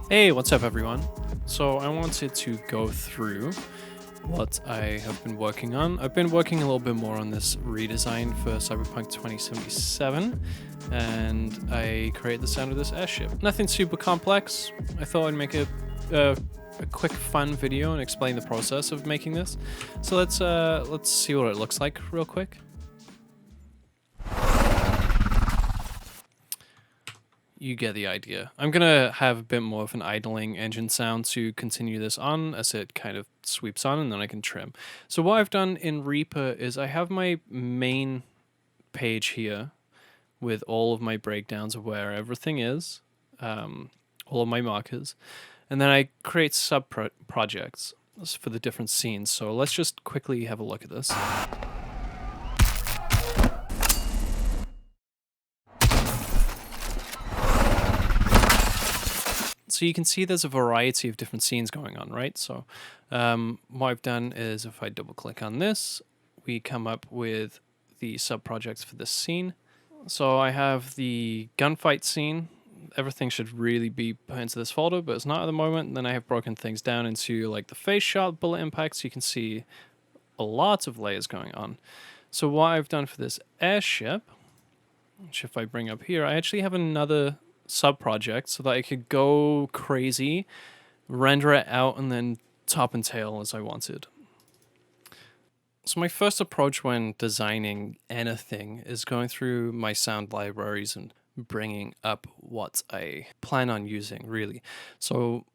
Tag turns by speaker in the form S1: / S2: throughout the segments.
S1: Hey, what's up everyone? So I wanted to go through what I have been working on. I've been working a little bit more on this redesign for Cyberpunk 2077, and I created the sound of this airship. Nothing super complex. I thought I'd make a quick fun video and explain the process of making this. So let's see what it looks like real quick. You get the idea. I'm gonna have a bit more of an idling engine sound to continue this on as it kind of sweeps on, and then I can trim. So what I've done in Reaper is I have my main page here with all of my breakdowns of where everything is, all of my markers, and then I create sub projects for the different scenes. So let's just quickly have a look at this. So you can see there's a variety of different scenes going on, right? So what I've done is if I double click on this, we come up with the sub projects for this scene. So I have the gunfight scene. Everything should really be put into this folder, but it's not at the moment. And then I have broken things down into like the face shot, bullet impacts. You can see a lot of layers going on. So what I've done for this airship, which if I bring up here, I actually have another sub project so that I could go crazy, render it out, and then top and tail as I wanted. So my first approach when designing anything is going through my sound libraries and bringing up what I plan on using, really. So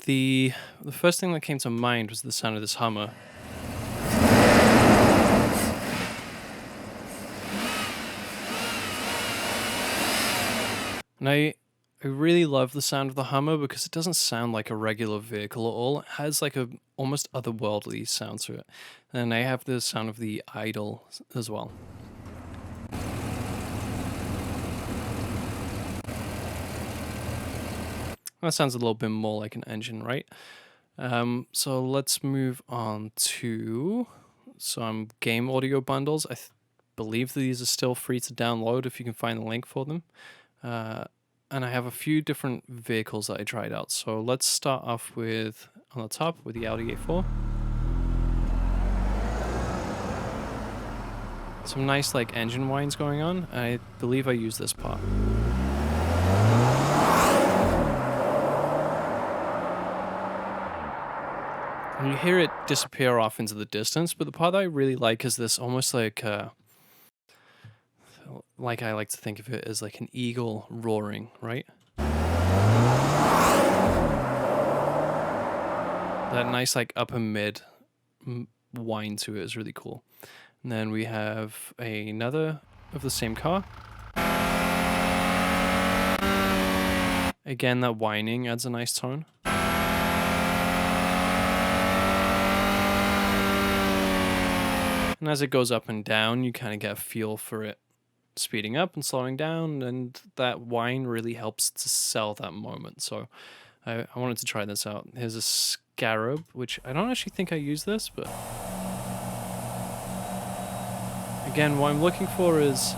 S1: the first thing that came to mind was the sound of this Hummer. And I really love the sound of the Hummer because it doesn't sound like a regular vehicle at all. It has like a almost otherworldly sound to it. And I have the sound of the idle as well. That sounds a little bit more like an engine, right? So let's move on to some MaK.Audio bundles. I believe these are still free to download if you can find the link for them. And I have a few different vehicles that I tried out. So let's start off with, on the top, with the Audi A4. Some nice like engine whines going on. I believe I used this part. And you hear it disappear off into the distance, but the part that I really like is this almost like I like to think of it as like an eagle roaring, right? That nice like upper mid whine to it is really cool. And then we have another of the same car. Again, that whining adds a nice tone. And as it goes up and down, you kind of get a feel for it speeding up and slowing down, and that whine really helps to sell that moment. So I wanted to try this out. Here's a Scarab, which I don't actually think I use this, but again, what I'm looking for is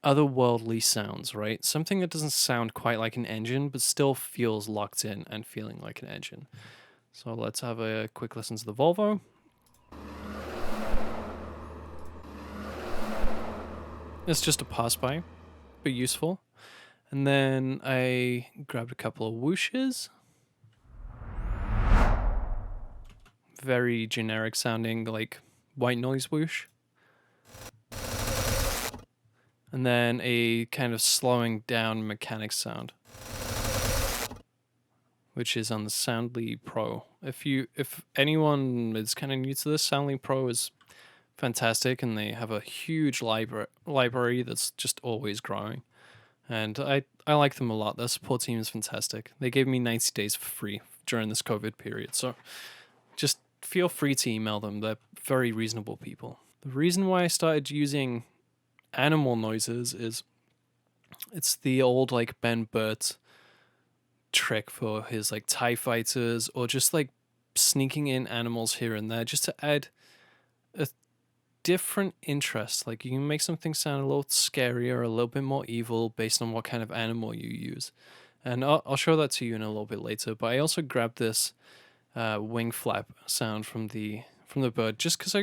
S1: otherworldly sounds, right? Something that doesn't sound quite like an engine, but still feels locked in and feeling like an engine. So let's have a quick listen to the Volvo. It's just a pass-by, but useful. And then I grabbed a couple of whooshes. Very generic sounding, like white noise whoosh. And then a kind of slowing down mechanic sound, which is on the Soundly Pro. If anyone is kind of new to this, Soundly Pro is fantastic, and they have a huge library that's just always growing. And I like them a lot. Their support team is fantastic. They gave me 90 days for free during this COVID period, so just feel free to email them. They're very reasonable people. The reason why I started using animal noises is it's the old like Ben Burt trick for his like TIE fighters, or just like sneaking in animals here and there just to add a different interest. Like you can make something sound a little scarier, a little bit more evil based on what kind of animal you use. And I'll show that to you in a little bit later. But I also grabbed this wing flap sound from the bird just because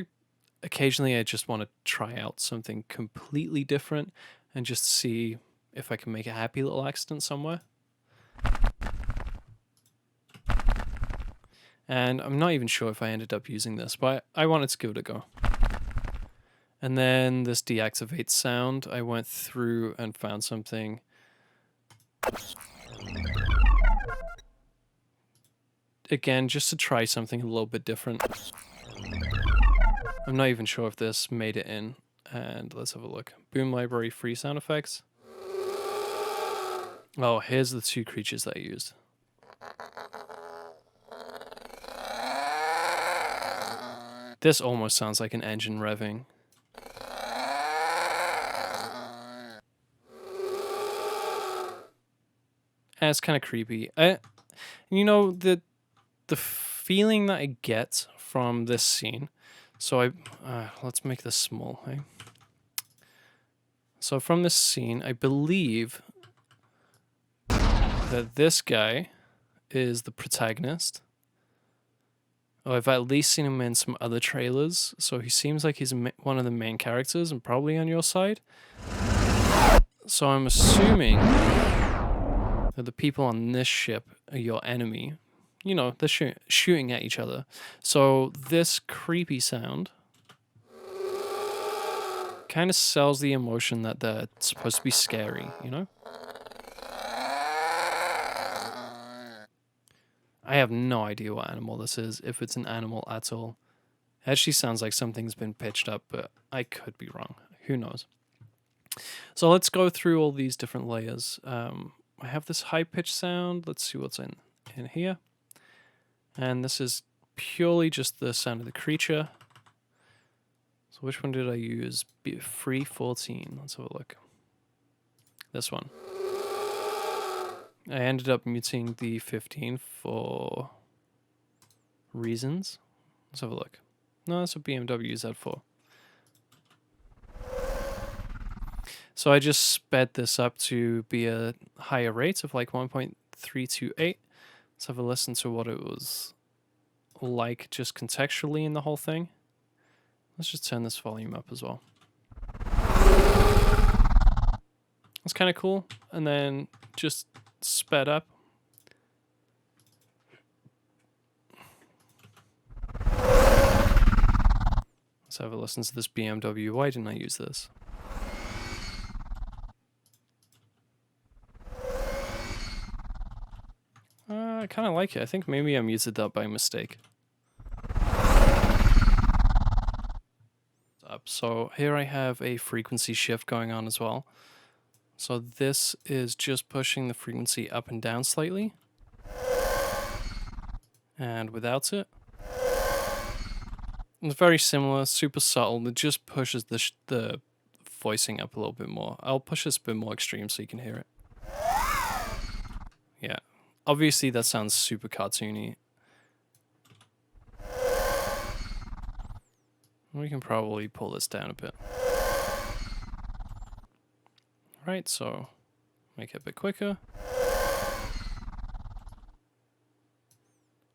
S1: occasionally I just want to try out something completely different and just see if I can make a happy little accident somewhere. And I'm not even sure if I ended up using this, but I wanted to give it a go. And then this deactivate sound, I went through and found something. Again, just to try something a little bit different. I'm not even sure if this made it in. And let's have a look. Boom library free sound effects. Oh, here's the two creatures that I used. This almost sounds like an engine revving. And it's kind of creepy. You know, the feeling that I get from this scene. So let's make this small. Hey? So from this scene, I believe that this guy is the protagonist. Oh, I've at least seen him in some other trailers, so he seems like he's one of the main characters and probably on your side. So I'm assuming that the people on this ship are your enemy. You know, they're shooting at each other. So this creepy sound kind of sells the emotion that they're supposed to be scary, you know? I have no idea what animal this is, if it's an animal at all. It actually sounds like something's been pitched up, but I could be wrong. Who knows? So let's go through all these different layers. I have this high-pitched sound. Let's see what's in here. And this is purely just the sound of the creature. So which one did I use? Free 14. Let's have a look. This one. I ended up muting the 15 for reasons. Let's have a look. No, that's what BMW Z4. So I just sped this up to be a higher rate of like 1.328. Let's have a listen to what it was like just contextually in the whole thing. Let's just turn this volume up as well. That's kind of cool. And then just sped up. Let's have a listen to this BMW. Why didn't I use this? I kind of like it. I think maybe I muted that by mistake. So here I have a frequency shift going on as well. So this is just pushing the frequency up and down slightly. And without it. It's very similar, super subtle. It just pushes the voicing up a little bit more. I'll push this a bit more extreme so you can hear it. Yeah. Obviously that sounds super cartoony. We can probably pull this down a bit. Right, so make it a bit quicker.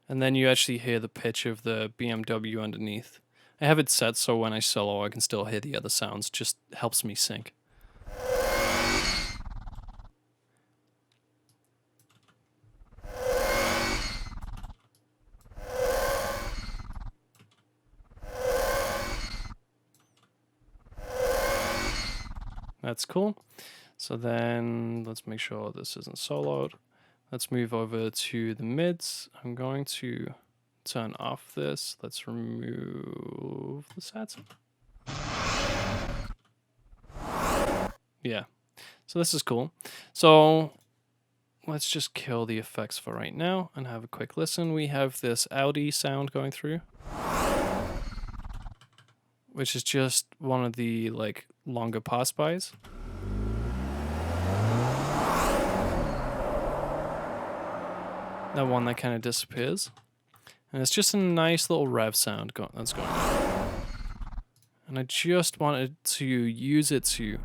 S1: And then you actually hear the pitch of the BMW underneath. I have it set so when I solo I can still hear the other sounds, just helps me sync. That's cool. So then let's make sure this isn't soloed. Let's move over to the mids. I'm going to turn off this. Let's remove the sats. Yeah. So this is cool. So let's just kill the effects for right now and have a quick listen. We have this Audi sound going through, which is just one of the like longer pass-bys. That one that kind of disappears. And it's just a nice little rev sound that's going on. And I just wanted to use it to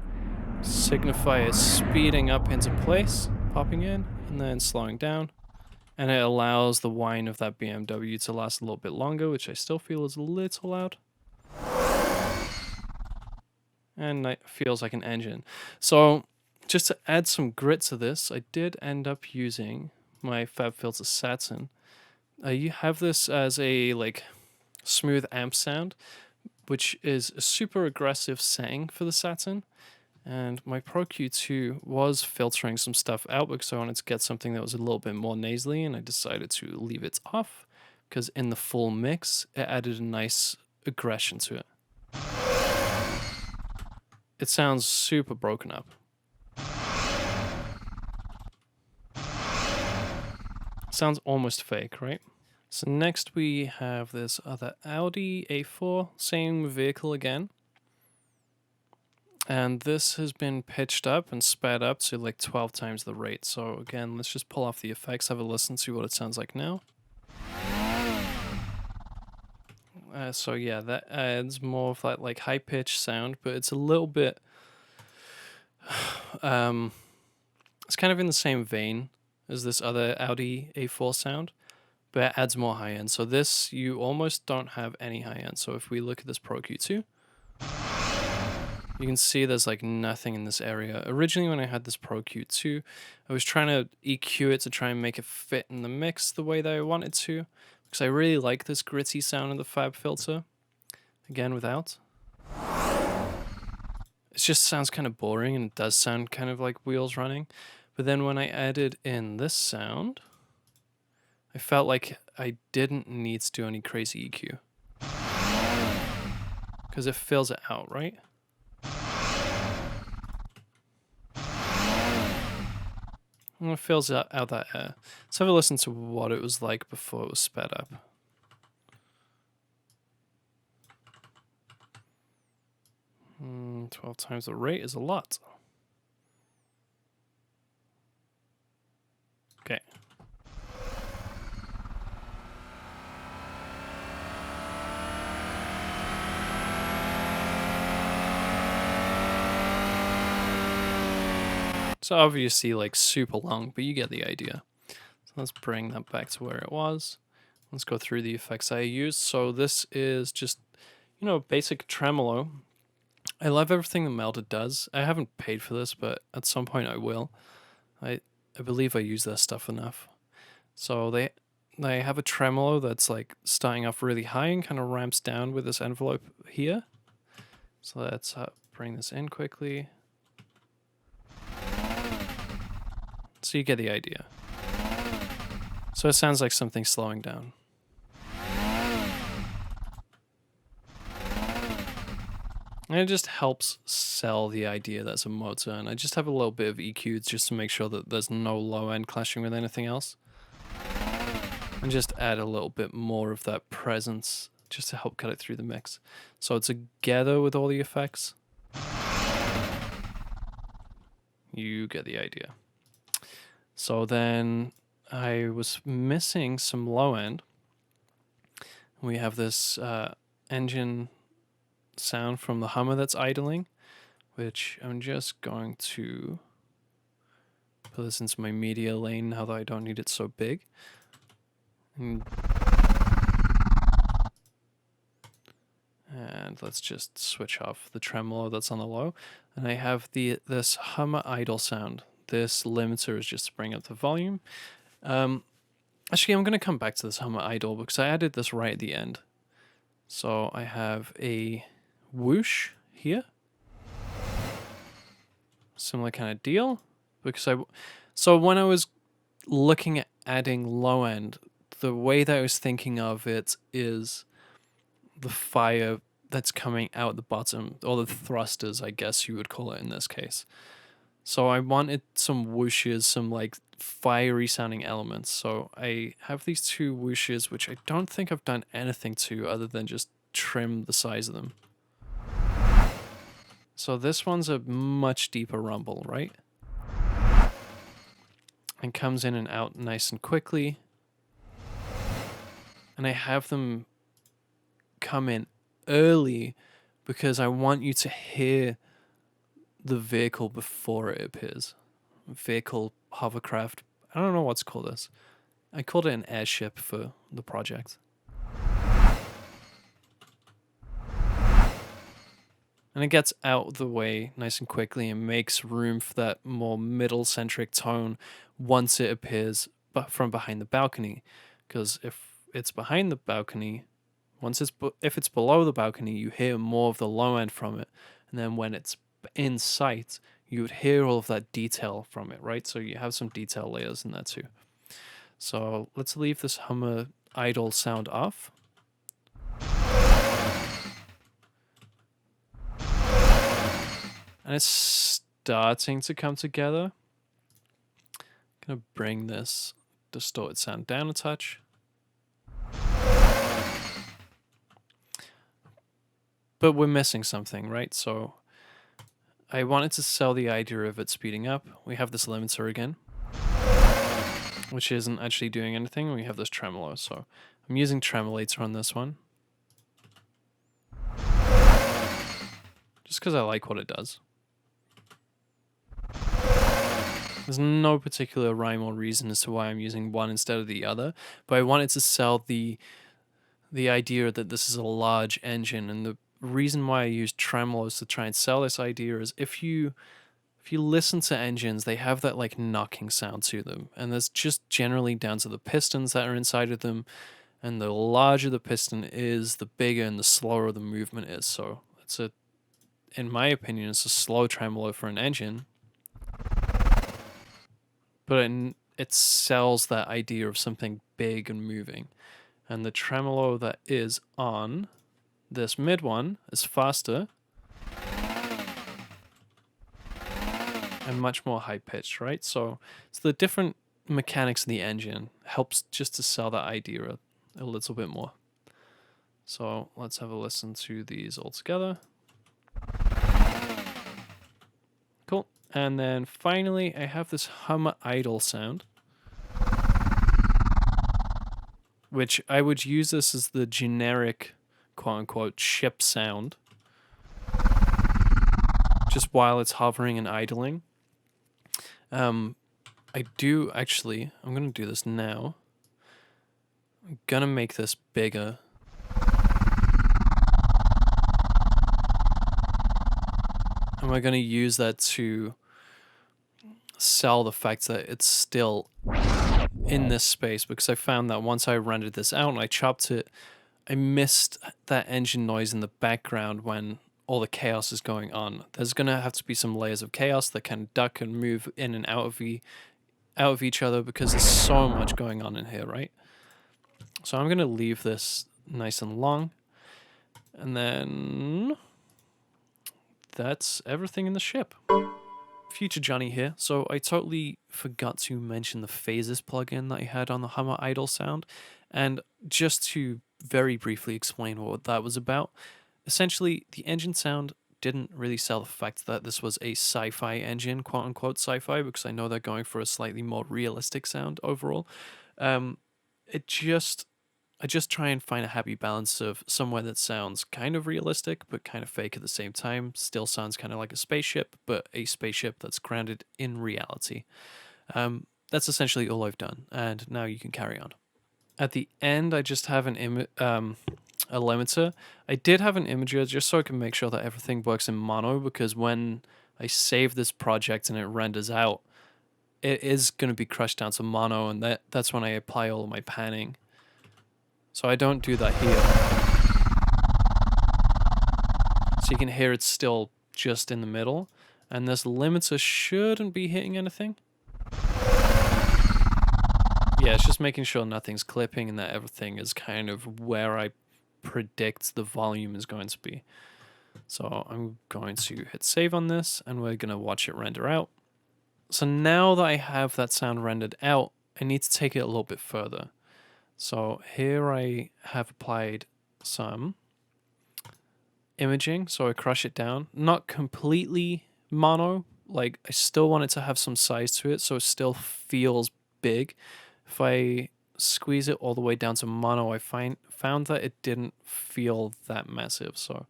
S1: signify it speeding up into place, popping in, and then slowing down. And it allows the whine of that BMW to last a little bit longer, which I still feel is a little loud. And it feels like an engine. So just to add some grit to this, I did end up using my FabFilter Saturn. You have this as a like smooth amp sound, which is a super aggressive setting for the Saturn. And my Pro Q2 was filtering some stuff out because I wanted to get something that was a little bit more nasally, and I decided to leave it off because in the full mix, it added a nice aggression to it. It sounds super broken up. Sounds almost fake, right? So next we have this other Audi A4, same vehicle again. And this has been pitched up and sped up to like 12 times the rate. So again, let's just pull off the effects, have a listen to what it sounds like now. So yeah, that adds more of that like high-pitched sound, but it's a little bit... it's kind of in the same vein as this other Audi A4 sound, but it adds more high-end. So this, you almost don't have any high-end. So if we look at this Pro Q2, you can see there's like nothing in this area. Originally when I had this Pro Q2, I was trying to EQ it to try and make it fit in the mix the way that I wanted to, because I really like this gritty sound of the Fab filter. Again, without. It just sounds kind of boring, and it does sound kind of like wheels running. But then when I added in this sound, I felt like I didn't need to do any crazy EQ. Because it fills it out, right? And it fills out that air. Let's have a listen to what it was like before it was sped up. Mm, 12 times the rate is a lot. Okay. So obviously like super long, but you get the idea. So let's bring that back to where it was. Let's go through the effects I used. So this is just, you know, basic tremolo. I love everything that Melted does. I haven't paid for this, but at some point I will. I believe I use their stuff enough. So they have a tremolo that's like starting off really high and kind of ramps down with this envelope here. So let's bring this in quickly. So you get the idea. So it sounds like something slowing down. And it just helps sell the idea that's a motor, and I just have a little bit of EQ just to make sure that there's no low end clashing with anything else. And just add a little bit more of that presence just to help cut it through the mix. So together with all the effects, you get the idea. So then I was missing some low end. We have this engine sound from the Hummer that's idling, which I'm just going to put this into my media lane now that I don't need it so big. And let's just switch off the tremolo that's on the low. And I have this Hummer idle sound. This limiter is just to bring up the volume. Actually, I'm going to come back to this Hummer idle because I added this right at the end. So I have a whoosh here. Similar kind of deal. So when I was looking at adding low end, the way that I was thinking of it is the fire that's coming out the bottom, or the thrusters, I guess you would call it in this case. So I wanted some whooshes, some like fiery sounding elements. So I have these two whooshes, which I don't think I've done anything to other than just trim the size of them. So this one's a much deeper rumble, right? And comes in and out nice and quickly. And I have them come in early because I want you to hear the vehicle before it appears. Vehicle, hovercraft, I don't know what's called this. I called it an airship for the project. And it gets out of the way nice and quickly and makes room for that more middle-centric tone once it appears from behind the balcony. Because if it's behind the balcony, if it's below the balcony, you hear more of the low end from it. And then when it's in sight, you would hear all of that detail from it, right? So you have some detail layers in there too. So let's leave this Hummer idle sound off. And it's starting to come together. I'm gonna bring this distorted sound down a touch. But we're missing something, right? So I wanted to sell the idea of it speeding up. We have this limiter again, which isn't actually doing anything. We have this tremolo, so I'm using tremolator on this one. Just because I like what it does. There's no particular rhyme or reason as to why I'm using one instead of the other, but I wanted to sell the idea that this is a large engine, and the reason why I use tremolos to try and sell this idea is if you listen to engines, they have that like knocking sound to them, and that's just generally down to the pistons that are inside of them, and the larger the piston is, the bigger and the slower the movement is. So in my opinion, it's a slow tremolo for an engine, but it sells that idea of something big and moving. And the tremolo that is on this mid one is faster and much more high pitched, right? So the different mechanics of the engine helps just to sell that idea a little bit more. So let's have a listen to these all together. Cool. And then finally, I have this hum idle sound, which I would use this as the generic quote-unquote ship sound, just while it's hovering and idling. I do actually, I'm going to do this now. I'm going to make this bigger. And we're going to use that to sell the fact that it's still in this space, because I found that once I rendered this out and I chopped it, I missed that engine noise in the background when all the chaos is going on. There's going to have to be some layers of chaos that can duck and move in and out of each other, because there's so much going on in here, right? So I'm going to leave this nice and long, and then that's everything in the ship. Future Johnny here. So I totally forgot to mention the phases plugin that I had on the Hummer idle sound, and just to very briefly explain what that was about. Essentially, the engine sound didn't really sell the fact that this was a sci-fi engine, quote-unquote sci-fi, because I know they're going for a slightly more realistic sound overall. I just try and find a happy balance of somewhere that sounds kind of realistic but kind of fake at the same time, still sounds kind of like a spaceship, but a spaceship that's grounded in reality. That's essentially all I've done, and now you can carry on. At the end, I just have a limiter. I did have an imager just so I can make sure that everything works in mono, because when I save this project and it renders out, it is going to be crushed down to mono, and that's when I apply all of my panning. So I don't do that here. So you can hear it's still just in the middle, and this limiter shouldn't be hitting anything. Yeah, it's just making sure nothing's clipping and that everything is kind of where I predict the volume is going to be. So I'm going to hit save on this, and we're going to watch it render out. So now that I have that sound rendered out, I need to take it a little bit further. So here I have applied some imaging, so I crush it down. Not completely mono, like I still want it to have some size to it, so it still feels big. If I squeeze it all the way down to mono, I found that it didn't feel that massive. So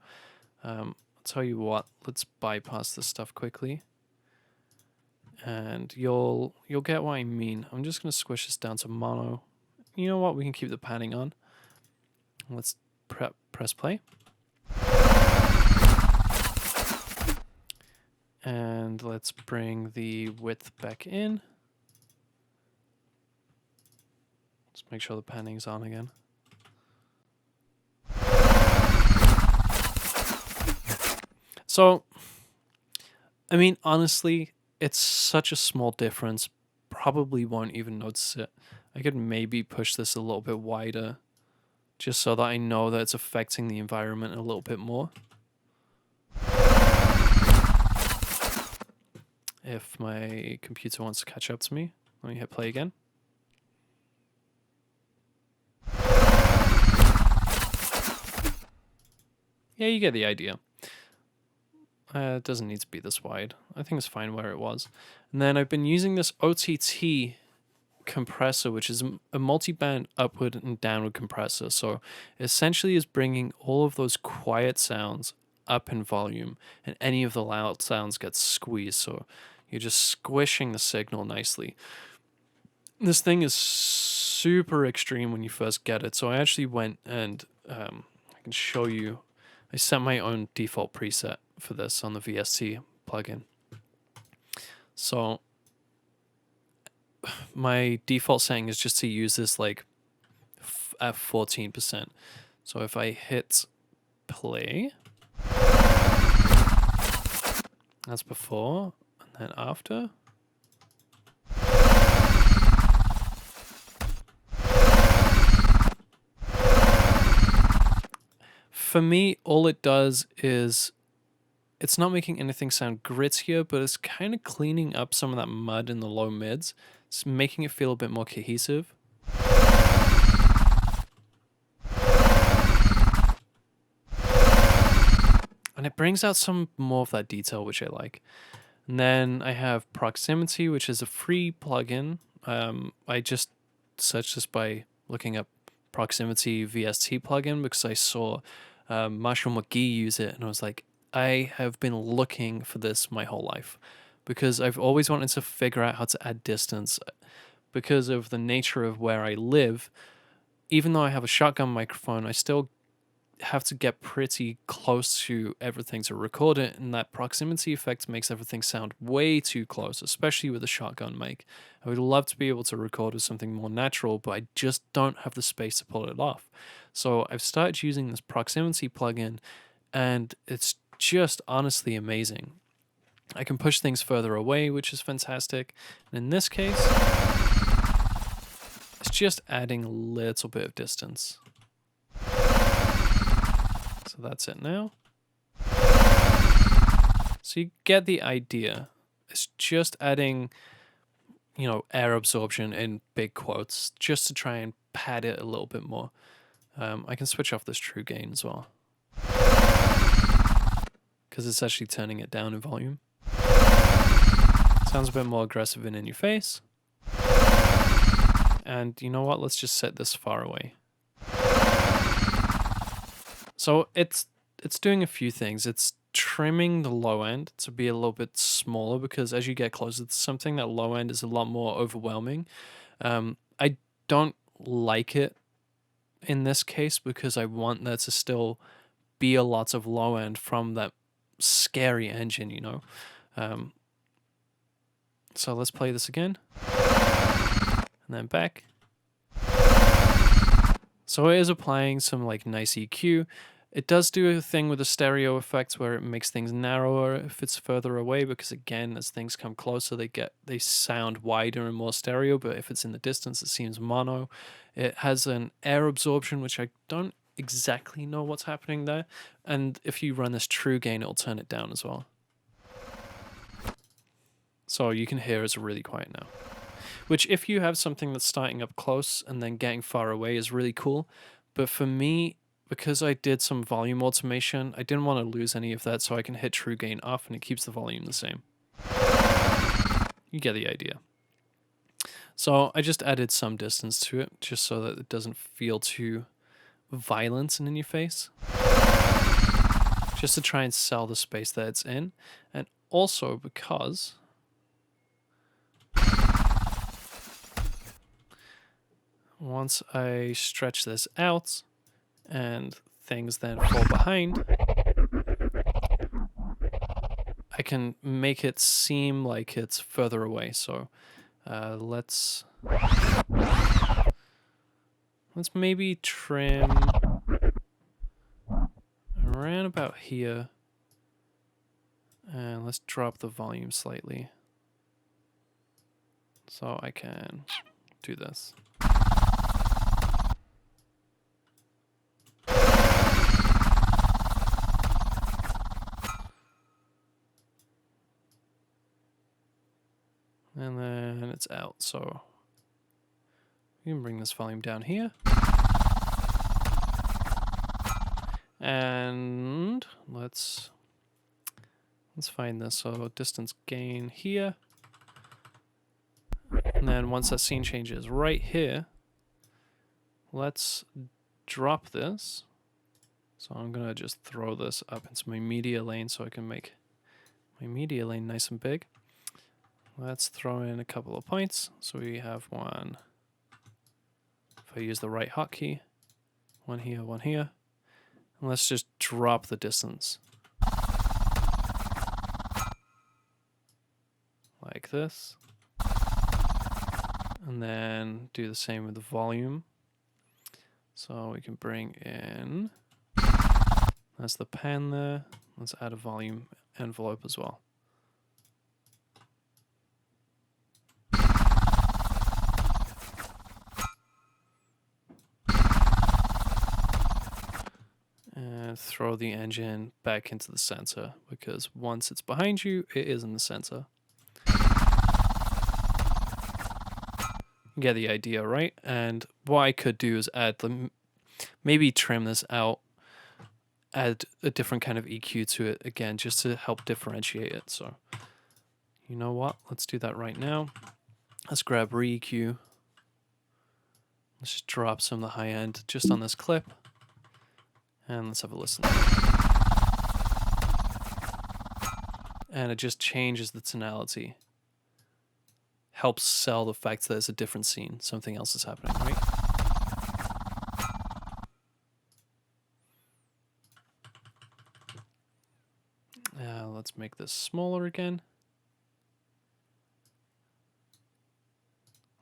S1: I'll tell you what, let's bypass this stuff quickly. And you'll get what I mean. I'm just going to squish this down to mono. You know what? We can keep the panning on. Let's press play. And let's bring the width back in. Let's make sure the panning's on again. So, I mean, honestly, it's such a small difference. Probably won't even notice it. I could maybe push this a little bit wider just so that I know that it's affecting the environment a little bit more. If my computer wants to catch up to me, let me hit play again. Yeah, you get the idea. It doesn't need to be this wide. I think it's fine where it was. And then I've been using this OTT compressor, which is a multi-band upward and downward compressor. So essentially is bringing all of those quiet sounds up in volume, and any of the loud sounds get squeezed. So you're just squishing the signal nicely. This thing is super extreme when you first get it. So I actually went and I can show you. I set my own default preset for this on the VST plugin. So my default setting is just to use this like at 14%. So if I hit play, that's before, and then after. For me, all it does is it's not making anything sound grittier, but it's kind of cleaning up some of that mud in the low mids. It's making it feel a bit more cohesive. And it brings out some more of that detail, which I like. And then I have Proximity, which is a free plugin. I just searched this by looking up Proximity VST plugin because I saw Marshall McGee use it, and I was like, I have been looking for this my whole life because I've always wanted to figure out how to add distance because of the nature of where I live. Even though I have a shotgun microphone, I still have to get pretty close to everything to record it, and that proximity effect makes everything sound way too close, especially with a shotgun mic. I would love to be able to record with something more natural, but I just don't have the space to pull it off. So I've started using this proximity plugin, and it's just honestly amazing. I can push things further away, which is fantastic. And in this case, it's just adding a little bit of distance. So that's it now. So you get the idea. It's just adding, air absorption in big quotes, just to try and pad it a little bit more. I can switch off this true gain as well, because it's actually turning it down in volume. Sounds a bit more aggressive and in your face. And you know what? Let's just set this far away. So it's doing a few things. It's trimming the low end to be a little bit smaller, because as you get closer to something, that low end is a lot more overwhelming. I don't like it in this case because I want there to still be a lot of low end from that scary engine, So let's play this again. And then back. So it is applying some nice EQ. It does do a thing with the stereo effect where it makes things narrower if it's further away, because again, as things come closer, they sound wider and more stereo, but if it's in the distance, it seems mono. It has an air absorption, which I don't exactly know what's happening there. And if you run this true gain, it'll turn it down as well. So you can hear it's really quiet now. Which, if you have something that's starting up close and then getting far away, is really cool. But for me, because I did some volume automation, I didn't want to lose any of that, so I can hit true gain off and it keeps the volume the same. You get the idea. So I just added some distance to it, just so that it doesn't feel too violent and in your face. Just to try and sell the space that it's in. And also because once I stretch this out and things then fall behind, I can make it seem like it's further away. So let's maybe trim around about here, and let's drop the volume slightly so I can do this. And then it's out, so we can bring this volume down here. And let's find this. So distance gain here. And then once that scene changes right here, let's drop this. So I'm gonna just throw this up into my media lane so I can make my media lane nice and big. Let's throw in a couple of points. So we have one, if I use the right hotkey, one here, one here. And let's just drop the distance. Like this. And then do the same with the volume. So we can bring in, that's the pen there. Let's add a volume envelope as well. And throw the engine back into the center, because once it's behind you, it is in the center. You get the idea, right? And what I could do is add maybe trim this out, add a different kind of EQ to it again, just to help differentiate it. So, you know what? Let's do that right now. Let's grab re-EQ. Let's just drop some of the high end just on this clip. And let's have a listen. And it just changes the tonality. Helps sell the fact that there's a different scene. Something else is happening, right? Let's make this smaller again.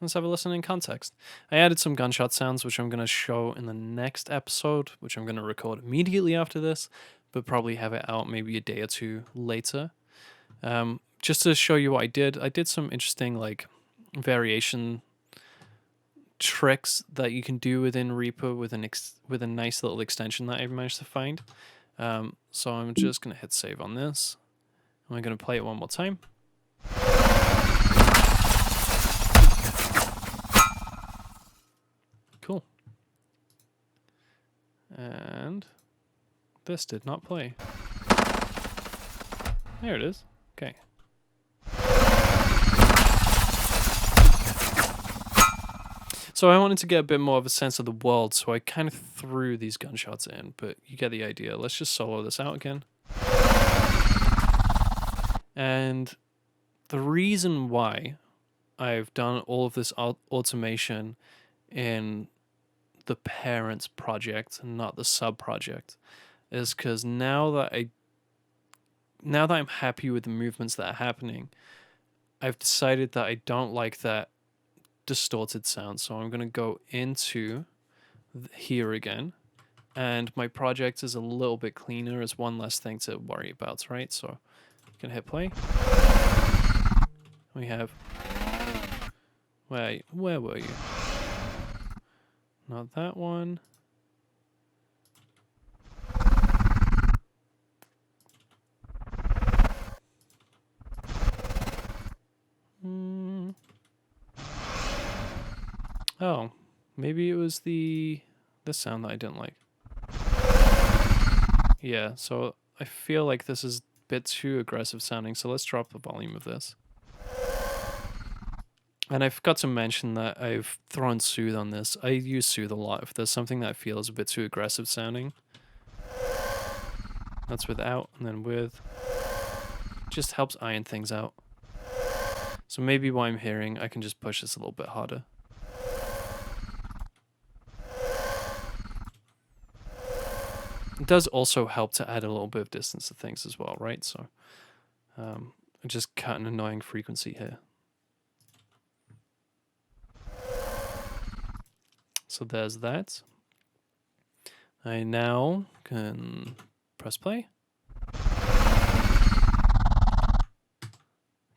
S1: Let's have a listen in context. I added some gunshot sounds, which I'm going to show in the next episode, which I'm going to record immediately after this, but probably have it out maybe a day or two later. Just to show you what I did some interesting like variation tricks that you can do within Reaper with a nice little extension that I've managed to find. So I'm just going to hit save on this. I'm going to play it one more time. Cool. And this did not play. There it is. Okay. So I wanted to get a bit more of a sense of the world, so I kind of threw these gunshots in, but you get the idea. Let's just solo this out again. And the reason why I've done all of this automation in the parent project and not the sub project is because now that I'm happy with the movements that are happening, I've decided that I don't like that distorted sound. So I'm going to go into here again, and my project is a little bit cleaner. It's one less thing to worry about, right? So you can hit play. We have, where were you? Not that one. Oh, maybe it was this sound that I didn't like. Yeah, so I feel like this is a bit too aggressive sounding, so let's drop the volume of this. And I forgot to mention that I've thrown Soothe on this. I use Soothe a lot if there's something that feels a bit too aggressive sounding. That's without, and then with. Just helps iron things out. So maybe what I'm hearing, I can just push this a little bit harder. It does also help to add a little bit of distance to things as well, right? So I just cut an annoying frequency here. So there's that. I now can press play.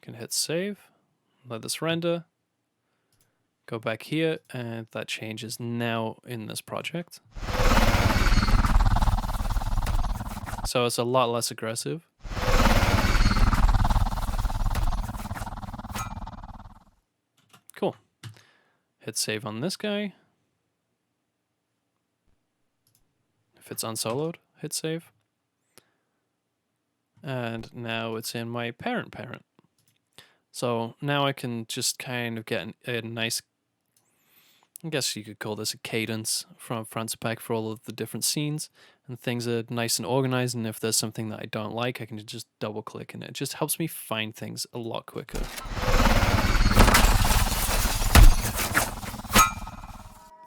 S1: Can hit save, let this render, go back here, and that change is now in this project. So it's a lot less aggressive. Cool. Hit save on this guy. If it's unsoloed, hit save. And now it's in my parent. So now I can just kind of get a nice, I guess you could call this a cadence from front to back for all of the different scenes, and things are nice and organized, and if there's something that I don't like, I can just double click and it just helps me find things a lot quicker.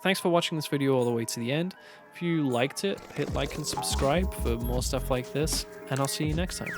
S1: Thanks for watching this video all the way to the end. If you liked it, hit like and subscribe for more stuff like this, and I'll see you next time.